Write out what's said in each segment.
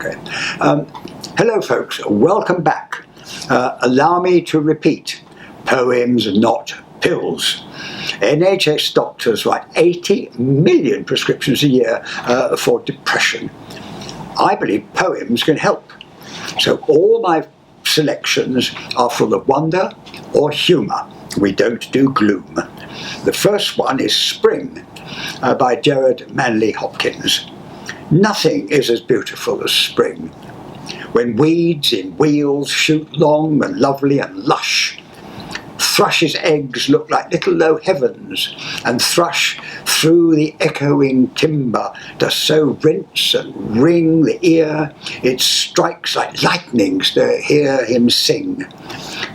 Okay. Hello folks, welcome back. Allow me to repeat, poems not pills. NHS doctors write 80 million prescriptions a year for depression. I believe poems can help. So all my selections are full of wonder or humour. We don't do gloom. The first one is Spring by Gerard Manley Hopkins. Nothing is as beautiful as spring, when weeds in wheels shoot long and lovely and lush. Thrush's eggs look like little low heavens, and thrush through the echoing timber does so rinse and ring the ear, it strikes like lightnings to hear him sing.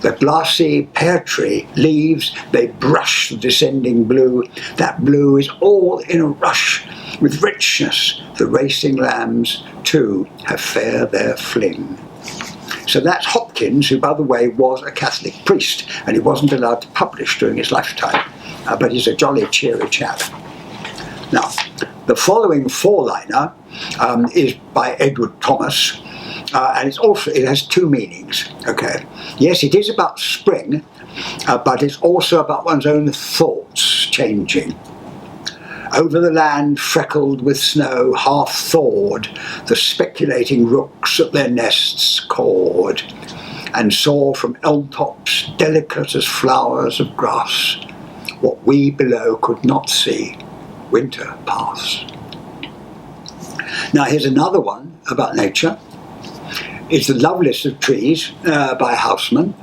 The glassy pear tree leaves, they brush the descending blue, that blue is all in a rush. With richness, the racing lambs, too, have fair their fling. So that's Hopkins, who, by the way, was a Catholic priest, and he wasn't allowed to publish during his lifetime, but he's a jolly, cheery chap. Now, the following four-liner is by Edward Thomas, and it has two meanings. Okay, yes, it is about spring, but it's also about one's own thoughts changing. Over the land freckled with snow, half thawed, the speculating rooks at their nests cawed, and saw from elm tops, delicate as flowers of grass, what we below could not see, winter pass. Now here's another one about nature. It's The Loveliest of Trees by Houseman.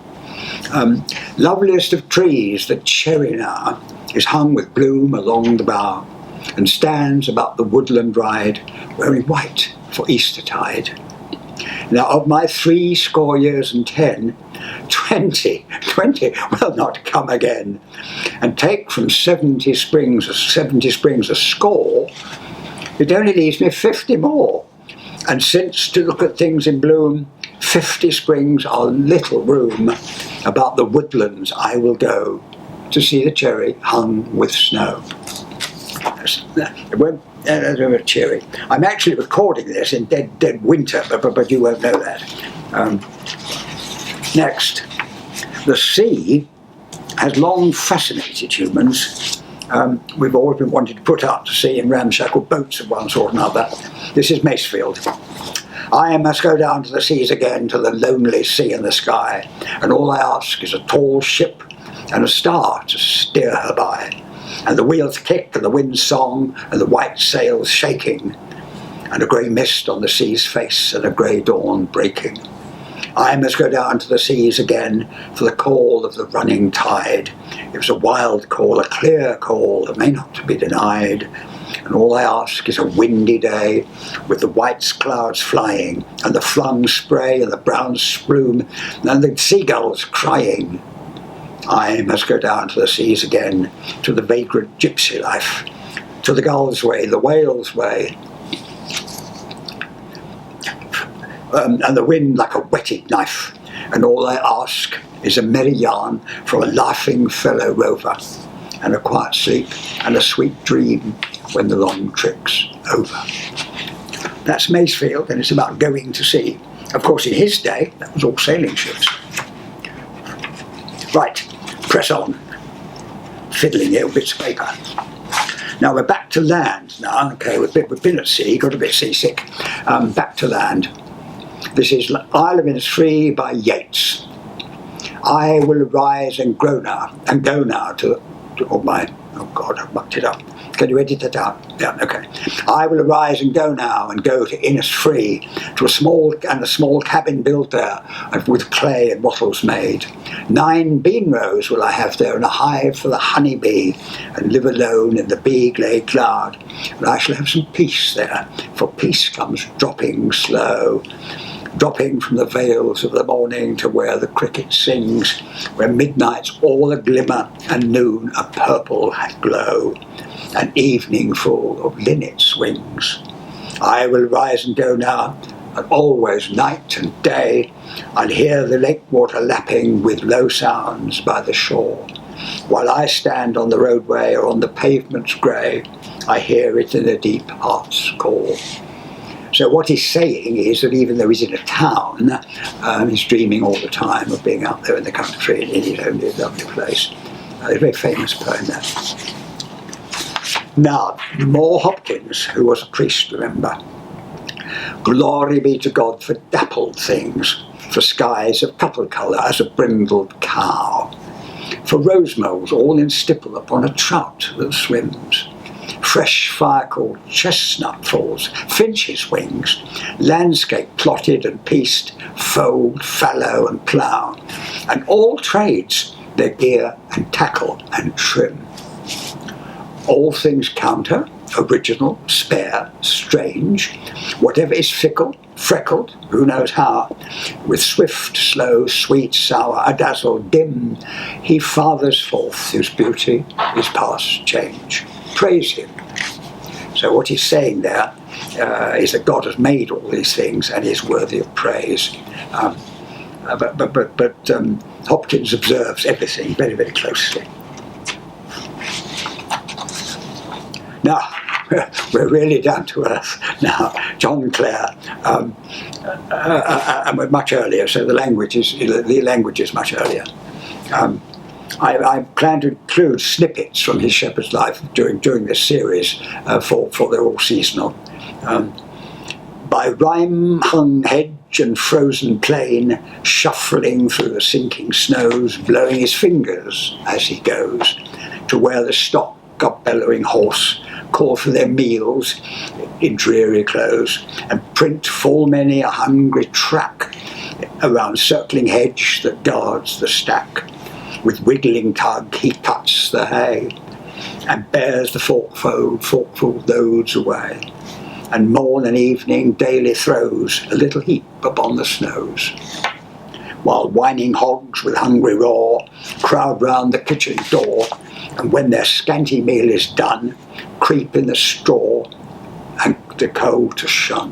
Loveliest of trees, the cherry now is hung with bloom along the bough, and stands about the woodland ride, wearing white for Eastertide. Now of my 70 years and 10, 20 will not come again, and take from 70 springs a score, it only leaves me 50 more. And since to look at things in bloom, 50 springs are little room, about the woodlands I will go, to see the cherry hung with snow. It won't cheery. I'm actually recording this in dead winter, but you won't know that. Next, the sea has long fascinated humans. We've always been wanting to put out to sea in ramshackle boats of one sort or another. This is Masefield. I must go down to the seas again, to the lonely sea and the sky, and all I ask is a tall ship and a star to steer her by, and the wheels kick and the wind's song and the white sails shaking, and a grey mist on the sea's face and a grey dawn breaking. I must go down to the seas again for the call of the running tide. It was a wild call, a clear call that may not be denied, and all I ask is a windy day with the white clouds flying and the flung spray and the brown splume and the seagulls crying. I must go down to the seas again, to the vagrant gypsy life, to the gull's way, the whale's way, and the wind like a whetted knife, and all I ask is a merry yarn from a laughing fellow rover, and a quiet sleep and a sweet dream when the long trip's over. That's Masefield, and it's about going to sea. Of course, in his day, that was all sailing ships. Right, press on, fiddling here with bits of paper. Now we're back to land now. Okay, we've been at sea, got a bit seasick. Back to land. This is Isle of Innisfree by Yeats. I will arise and go now to oh God, I've mucked it up. Can you edit that out? Yeah, okay. I will arise and go now and go to Innisfree, to a small cabin built there, with clay and wattles made. 9 bean rows will I have there, and a hive for the honey bee, and live alone in the bee-glade cloud. And I shall have some peace there, for peace comes dropping slow, dropping from the vales of the morning to where the cricket sings, where midnight's all a glimmer and noon a purple glow, and evening full of linnet's wings. I will rise and go now, and always night and day I'll hear the lake water lapping with low sounds by the shore. While I stand on the roadway or on the pavements grey, I hear it in the deep heart's call. So what he's saying is that even though he's in a town, he's dreaming all the time of being out there in the country in his own lovely place. A very famous poem there. Now, Moore Hopkins, who was a priest, remember. Glory be to God for dappled things, for skies of purple colour as a brindled cow, for rose moles all in stipple upon a trout that swims, fresh fire-called chestnut falls, finches' wings, landscape plotted and pieced, fold, fallow and plough, and all trades their gear and tackle and trim. All things counter, original, spare, strange, whatever is fickle, freckled, who knows how, with swift, slow, sweet, sour, adazzle, dim, he fathers forth whose beauty is past change. Praise him. So what he's saying there is that God has made all these things and is worthy of praise. But Hopkins observes everything very, very closely. Now, we're really down to earth now. John Clare, and we're much earlier, so the language is much earlier. I plan to include snippets from his shepherd's life during this series, for they're all seasonal. By rime-hung hedge and frozen plain, shuffling through the sinking snows, blowing his fingers as he goes, to where the stock of bellowing horse call for their meals in dreary clothes, and print full many a hungry track around circling hedge that guards the stack. With wiggling tug he cuts the hay, and bears the forkful loads away, and morn and evening daily throws a little heap upon the snows. While whining hogs with hungry roar crowd round the kitchen door, and when their scanty meal is done, creep in the straw and the coal to shun.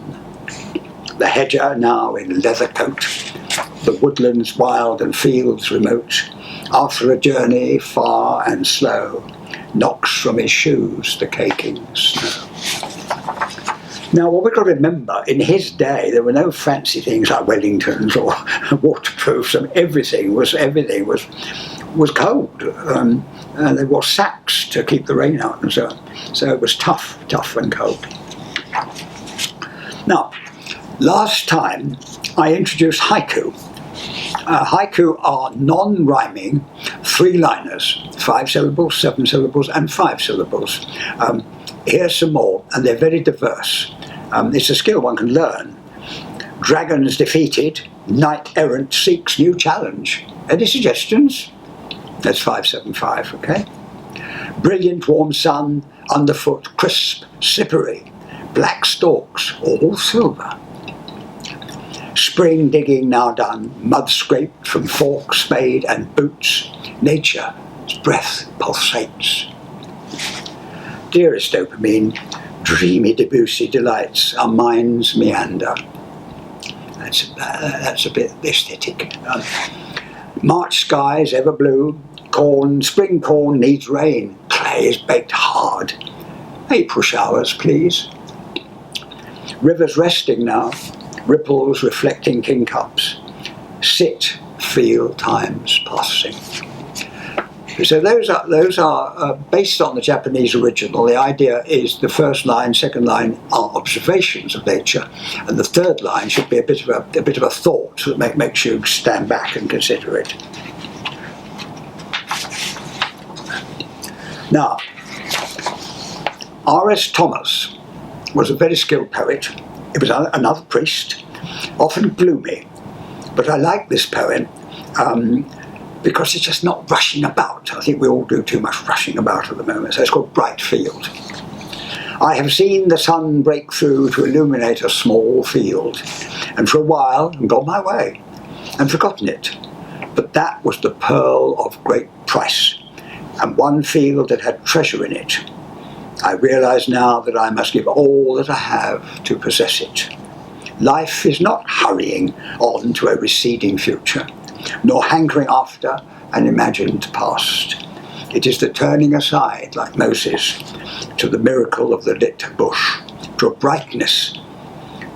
The hedger now in leather coat, the woodlands wild and fields remote, after a journey far and slow, knocks from his shoes the caking snow. Now, what we've got to remember, in his day, there were no fancy things like Wellingtons or waterproofs, and everything was cold. And there were sacks to keep the rain out and so on. So it was tough and cold. Now, last time I introduced haiku. Haiku are non-rhyming 3-liners, 5 syllables, 7 syllables, and 5 syllables. Here's some more, and they're very diverse. It's a skill one can learn. Dragons defeated, knight errant seeks new challenge. Any suggestions? That's 575, okay? Brilliant warm sun, underfoot crisp, slippery, black stalks, all silver. Spring digging now done, mud scraped from fork, spade and boots, nature's breath pulsates. Dearest dopamine, dreamy Debussy delights, our minds meander. That's a bit aesthetic. March skies ever blue, spring corn needs rain, clay is baked hard. April showers, please. Rivers resting now, ripples reflecting kingcups. Sit, feel times passing. So those are based on the Japanese original. The idea is the first line, second line are observations of nature, and the third line should be a bit of a thought that makes you stand back and consider it. Now, R.S. Thomas was a very skilled poet. He was another priest, often gloomy, but I like this poem because it's just not rushing about. I think we all do too much rushing about at the moment, so it's called Bright Field. I have seen the sun break through to illuminate a small field, and for a while gone my way, and forgotten it. But that was the pearl of great price, and one field that had treasure in it. I realise now that I must give all that I have to possess it. Life is not hurrying on to a receding future, nor hankering after an imagined past. It is the turning aside, like Moses, to the miracle of the lit bush, to a brightness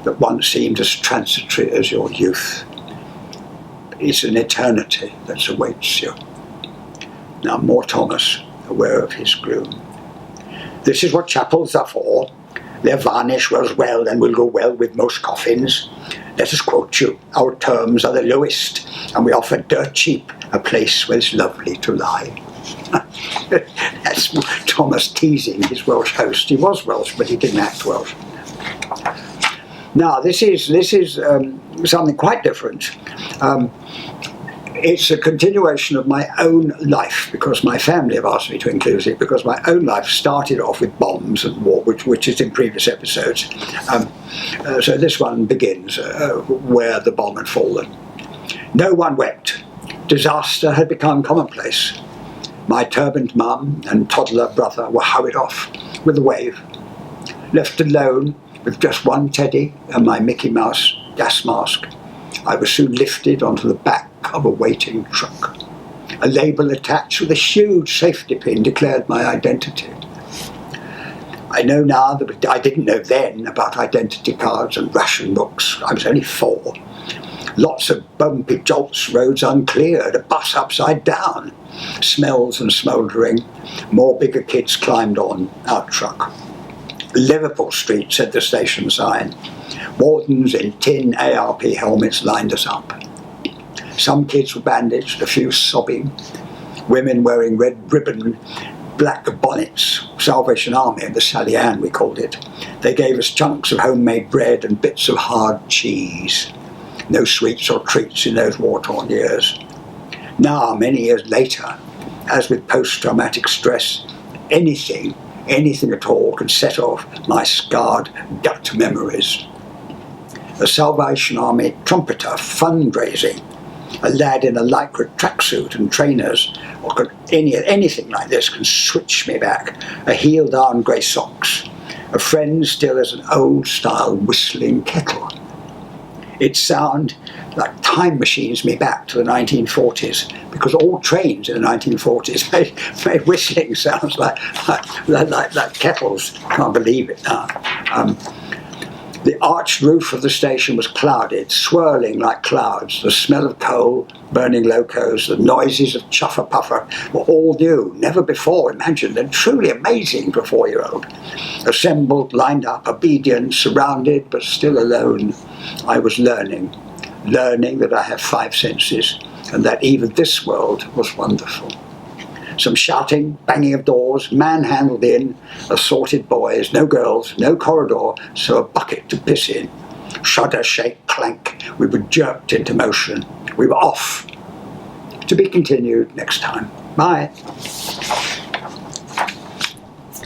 that once seemed as transitory as your youth. It's an eternity that awaits you. Now more Thomas, aware of his gloom. This is what chapels are for. Their varnish wears well and will go well with most coffins. Let us quote you. Our terms are the lowest, and we offer dirt cheap a place where it's lovely to lie. That's Thomas teasing his Welsh host. He was Welsh, but he didn't act Welsh. Now, this is something quite different. It's a continuation of my own life, because my family have asked me to include it, because my own life started off with bombs and war, which is in previous episodes. So this one begins where the bomb had fallen. No one wept. Disaster had become commonplace. My turbaned mum and toddler brother were hurried off with a wave. Left alone with just one teddy and my Mickey Mouse gas mask, I was soon lifted onto the back of a waiting truck. A label attached with a huge safety pin declared my identity. I know now that I didn't know then about identity cards and ration books. I was only 4. Lots of bumpy jolts, roads uncleared, a bus upside down, smells and smouldering. More bigger kids climbed on our truck. Liverpool Street, said the station sign. Wardens in tin ARP helmets lined us up. Some kids were bandaged, a few sobbing. Women wearing red ribbon, black bonnets. Salvation Army, the Sally Ann we called it. They gave us chunks of homemade bread and bits of hard cheese. No sweets or treats in those war-torn years. Now, many years later, as with post-traumatic stress, anything at all can set off my scarred gut memories. A Salvation Army trumpeter fundraising, a lad in a lycra tracksuit and trainers, or anything like this can switch me back. A heel down grey socks, a friend still as an old-style whistling kettle. Its sound like time machines me back to the 1940s, because all trains in the 1940s made whistling sounds like kettles. Can't believe it now. The arched roof of the station was clouded, swirling like clouds. The smell of coal, burning locos, the noises of chuffer puffer were all new, never before imagined, and truly amazing for a 4-year-old. Assembled, lined up, obedient, surrounded, but still alone. I was learning that I have 5 senses, and that even this world was wonderful. Some shouting, banging of doors, manhandled in, assorted boys, no girls, no corridor, so a bucket to piss in. Shudder, shake, clank, we were jerked into motion. We were off. To be continued next time. Bye.